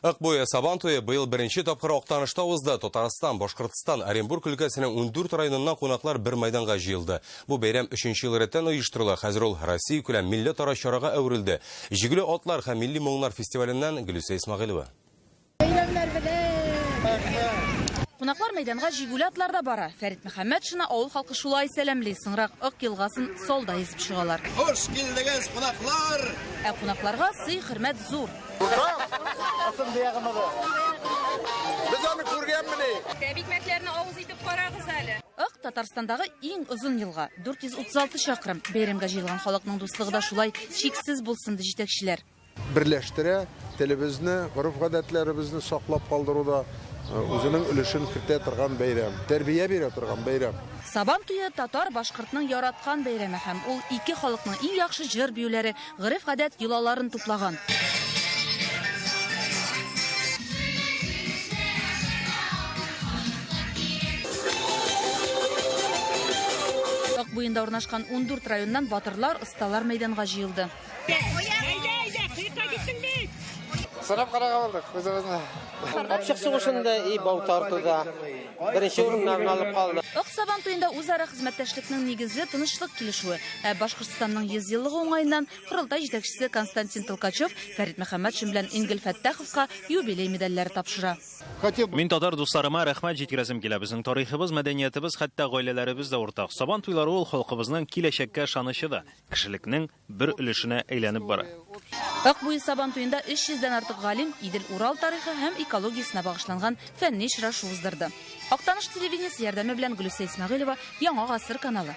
Ак буе Сабан туе быйыл беренче тапкыр Актанышта узды. Татарстан, Башкортстан, Оренбург өлкәсенең 14 районыннан кунаклар бер майданга җыелды. Бу бәйрәм 3нче ел рәттән оештырыла. Хәзер ул Россия күләм милләтара чарага әверелде. Җигүле атлар һәм милли моңнар фестиваленнән Гөлүсә Исмәгыйлова. Кунаклар мәйданга җигүле атларда бара. Фәрит Мөхәммәтшина авыл халкы шулай сәламли. Соңрак Ак елгасын солда изеп чыгалар. Хош килдегез, кунаклар! Кунакларга сый-хөрмәт зур. Без аны күргәнмени? Тәбикмәтләрне авыз итеп карагыз әле. Ак Татарстандагы иң озын елга, 436 чакрым. Бәйрәмгә җыелган халыкның дуслыгы да шулай чиксез булсын ди җитәкчеләр. Берләштерә, телебезне, гореф-гадәтләребезне саклап калдыруда үзенең өлешен кертә торган бәйрәм, тәрбия бирә торган бәйрәм. Сабан туе татар башкортның яраткан бәйрәме һәм ул ике халыкның иң яхшы җыр биюләре, гореф-гадәт йолаларын туплаган. Ак буенда урнашкан 14 районнан батырлар, осталар мәйданга җыелды. Сынап карага булдык үзебезне. Апчык сугышында и бау тартуда беренче урыннарны алып калды. Ак Сабан туенда үзара хезмәттәшлекнең нигезе тынычлык килешүе. Башкортстанның 100 еллыгы уңаеннан Кырылтай җитәкчесе Константин Толкачев Фәрит Мөхәммәтшин белән Ингел Фәттаховка юбилей медальләре тапшыра. Мин татар дусларыма рәхмәт җиткерәсем килә. Безнең тарихыбыз, мәдәниятебез, хәтта гаиләләребез дә уртак. Сабан туйлары ул халкыбызның киләчәккә ышанычы да, кешелекнең бер өлешенә әйләнеп бара. Ак буе Сабан туенда 300-дән артык галим Идел Урал тарихы һәм экологиясенә багышланган фәнни очрашу уздырды. Актаныш телевидениесе ярдәме белән Гөлүсә Исмәгыйлова, Яңа гасыр каналы.